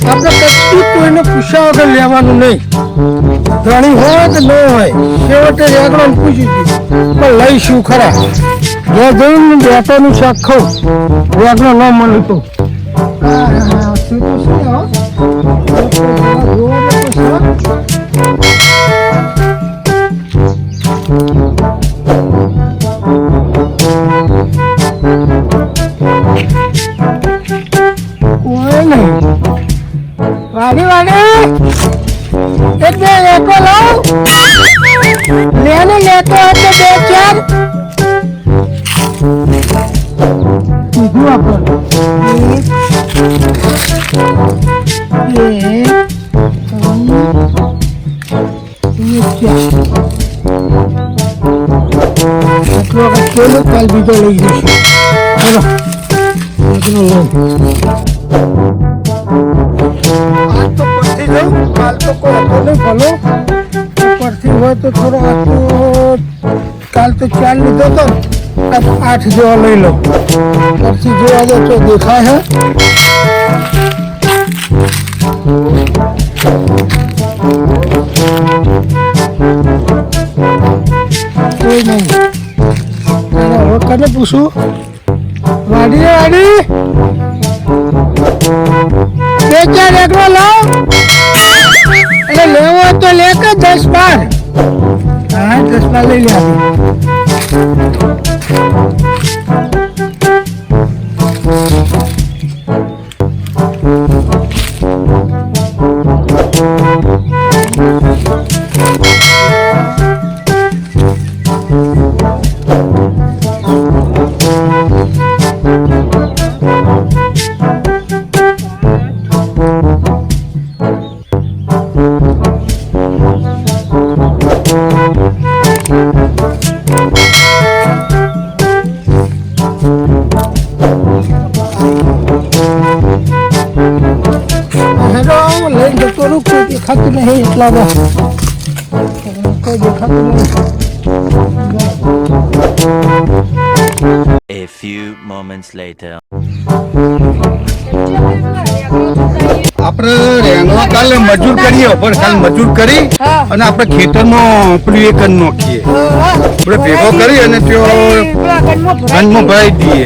આપણે કશું કોઈને પૂછ્યા વગર લેવાનું નહીં. ધણી હોય કે ન હોય છેવટે રેગડો પૂછ્યું પણ લઈશું ખરા. ઘેર જઈને બેટાનું શાક ખાઉં રેગડો ન મળ્યું તો વાડી વાડી એક બે લેતો લાવ લેને લેતો હતો બે ચાર કીધું આપણે કેલો કાલ બીજો લઈ જઈશું. કાલ તો કોઈ હતો નહીં ભલો ઉપરથી હોય તો થોડો કાલ તો 4 લીધો તો 8 જેવા લઈ લો. પરથી જોવા જાય તો દેખાય હે કોઈ નહીં. હવે કને પૂછું વાડી વાડી બે ચાર એકડો લાવ. એટલે લેવો તો લે કે 10-12. હા 10-12 લઈ લે. દેખાતું નહીં એટલા કોઈ દેખાતું નહીં. A few moments later. આપણે રેંગવા કાલે મજૂર કરીએ પણ કાલે મજૂર કરી અને આપણે ખેતરમાં પેલું એક જ નાખીએ. આપણે ભેગો કરી અને ત્યાં ગંજમાં ભરાઈ દઈએ.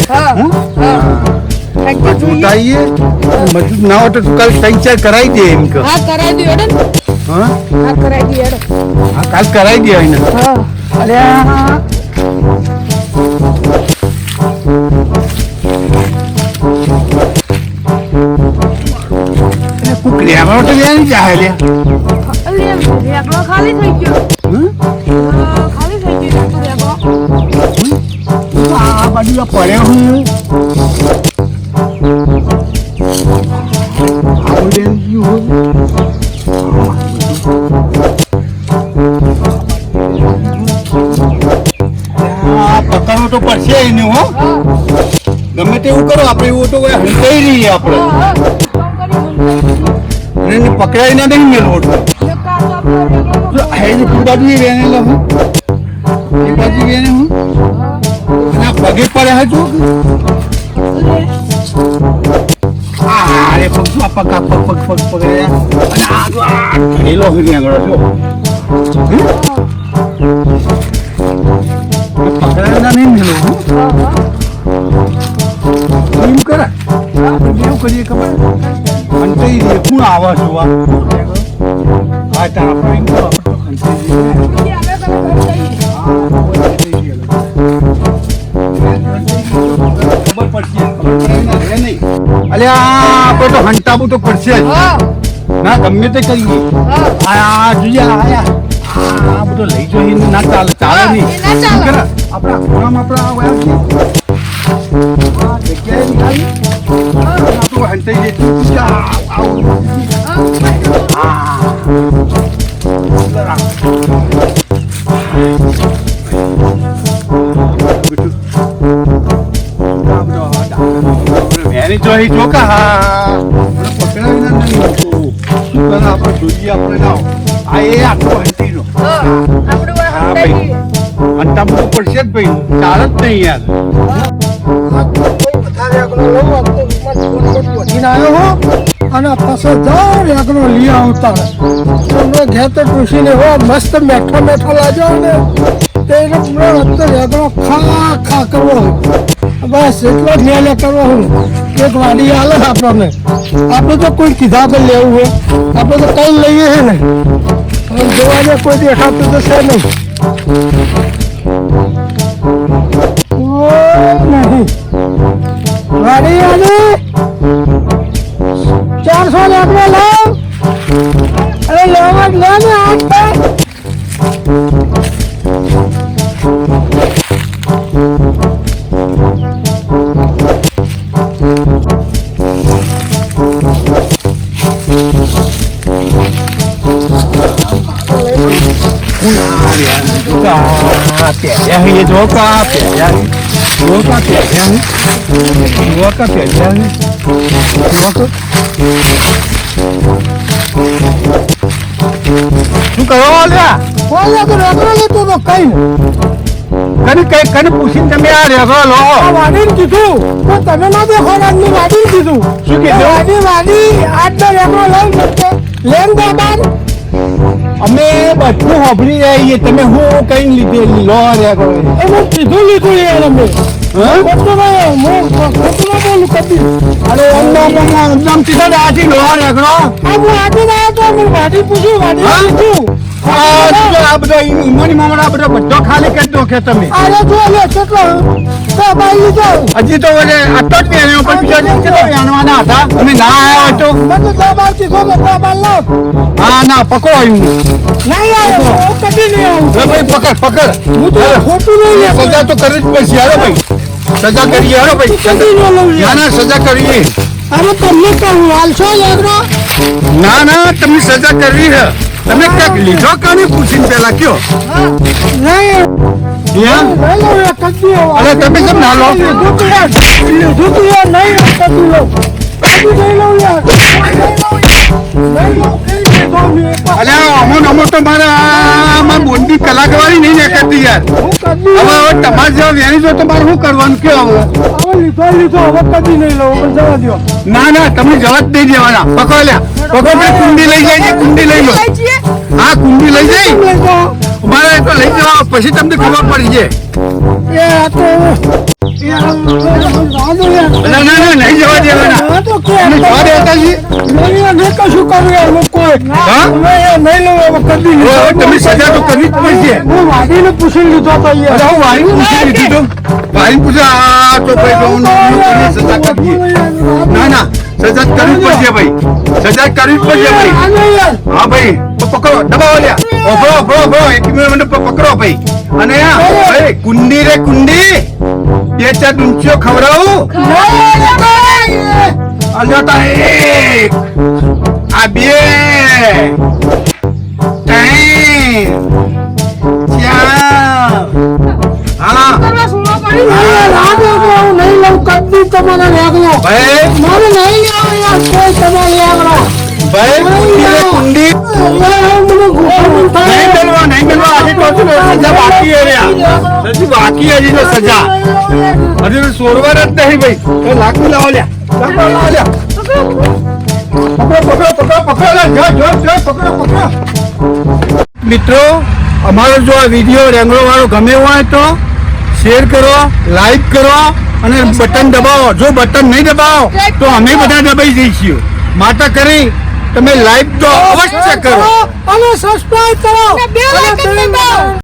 મજૂર આવીએ મજૂર ના હોય તો તું કાલે 3-4 કરાવી દે એમ કે. હા કરાવી દે હેડો. હા કરાવી દે હેડો. હા કાલ કરાવી દે એને. અરે રેગડો તો લેવાની જાય લે. રેગડો ખાલી થઈ ગયો. ખાલી થઈ ગયો રેગડો. આ બાજુ પડ્યો હું પકડવો તો પડશે એને. હો ગમે તેવું કરો આપણે એવું તો હંકાઈ રહીએ આપણે પકડાઈ ના નહીં મેળવો તો બાજુ વેને હું એ બાજુ વેને હું અને પગે પડે હજુ અરે પગ પગ પકડ્યા અને આ પકડાય ના નહીં મેળવો એમ કરે આપણે કેવું કરીએ ખબર ખંચાઈ દઈએ. કોણ આવે છો હા ત્યાં આપણે એમ કરો આપણે તો ખંચાઈ દઈએ. ખબર પડશે નહીં. અલે આપણે તો હંટાવું તો પડશે જ ના ગમે તે કરીએ. આ જોઈએ આયા આ બધું લઈ જઈએ ના ચાલે ચાલે નહીં. આપણા ખોરામાં આપણા આવ્યા છીએ જગ્યાએ નિકાલી આપણું હંતાઈ જતું વેની જોઈ ચોકા હા પકડાવી ના નહીં આપણે જોઈએ આપણે ના આ એ આખો હંતીનો હા ભાઈ હંતા બધું પડશે જ ભાઈ ચાલે જ નહીં યાર. અને પછી જાઓ રેગણો લઈ આવતા તમને ઘેર તો પૂછીને હો મસ્ત મેઠો મેઠો લાજો ને તો એને પૂરો રસ્તો રેગણો ખા ખા કરવો બસ એટલો જ મેલે કરવો હું એક વાડી હાલે આપણને આપણે તો કોઈ કીધા પર લેવું હોય આપણે તો કઈ લઈએ છે ને હવે જોવાને કોઈ દેખાતું તો છે નહીં નહીં વાડી વાડી 400 લેબડો લાવ અરે લેવા જ લે ને આજ ये दो का प्याजा दो का प्याजा दो का प्याजा दो का શું કરો લ્યા બોલે તો રેગડો લેતો તો કઈ કને પૂછીને તમે આ રેગો લો આ વાડીને કીધું તો તમે ના દેખો વાડીને વાડીને કીધું શું કીધું? વાડી આજનો રેગડો લઈને જતો લેન દે બાર અમે બધું હોભળી રહીએ તમે હું કઈ લીધે લો રેગો એનું કીધું લીધું યાર અમે ખોટું નહીં હું ખોટું ના બોલું કદી અરે એકદમ સીધા આથી લો રેગો આ હું વાડી ના તો મેં વાડી પૂછ્યું વાડી હા? કીધું આ બધો ઈમોની મામલા બધો બધો ખાલી કરી દો કે તમે અરે જો લે કેટલો તો બાઈ લીધો હજી તો ઓલે આટલો જ પહેર્યો પણ બીજા દિવસે તો જાણવાના હતા તમે ના આવ્યા હોય તો મને તો બાર કીધો મેં તો બાર લાવ હા ના પકડો આવ્યું નહીં આવ્યો હું કદી નહીં આવું ભાઈ પકડ પકડ હું તો ખોટું નહીં લે સજા તો કરવી જ પડશે હાલો ભાઈ સજા કરીએ હાલો ભાઈ કદી ન લઉં લે ના ના સજા કરીએ અરે તમને કહું હાલશો લેગડો ના ના તમને સજા કરવી છે તમે ક્યાંક લીધો કાને પૂછીને પેલા કયો નહીં ત્યાં નહીં લઉં યાર કદી અરે તમે કેમ ના લો લીધું તો યાર નહીં કદી લઉં કદી નહીં લઉં યાર નહીં લઉં કઈ કીધો મેં અલ્યા અમો તો મારા બોન્ડી કલાકવાળી નહીં નીકળતી યાર હું કદી હવે તમારે જેવા વેણી જો તમારે શું કરવાનું કયો હવે હવે લીધો હવે કદી નહીં લઉં પણ જવા દો ના ના તમે જવા જ નહીં દેવાના પકડો લ્યા પકડો ભાઈ કુંડી લઈ જાય છે કુંડી લઈ લો હા કુંડી લઈ જાય મારે તો લઈ જવા પછી તમને ખબર પડી જાય એ આ તો ના ના ના નહીં જવા દેવાના તમે જવા દેતા છીએ કશું કરું યાર હું કોઈ હા? નહીં લઉં હવે કદી હવે તમે સજા તો કરવી જ પડશે હું વાડીને પૂછી લીધો તો અરે યાર હું વારી પૂછી લીધી તો વારી પૂછે આ તો ભાઈ તો હું સજા કરીએ ના ના સજા કરવી જ પડશે ભાઈ સજા કરવી જ પડશે ભાઈ હા ભાઈ તો પકડો દબાવો લ્યા ઓફરો એક મિનિટ મને પકડો ભાઈ અને આ ભાઈ કુંડી રે કુંડી બે ચાર ડુંચીઓ ખવડાવું અલ્યોતા એક આ બે ત્રણ ચાર હા નહીં લઉં કદી તમારે લાગલો ભાઈ મારે નહીં આવે યાર કોઈ તમારે લાગલો ભાઈ કુંડી રે કુંડી નહીં મેળવા આજે તો સજા બાકી હે લ્યા હજી બાકી હજી તો સજા હજી તો સોરવાર જ નહીં ભાઈ તો લાકડું લાવો લ્યા પકડો મિત્રો અમારો જો આ વિડીયો રેંગણો વાળો ગમે હોય તો શેર કરો લાઈક કરો અને બટન દબાવો જો બટન નહીં દબાવો તો અમે બધા દબાઈ જઈશું માટે કરી તમે લાઈક તો અવશ્ય કરો અને સબસ્ક્રાઇબ કરો અને bell icon દબાવો.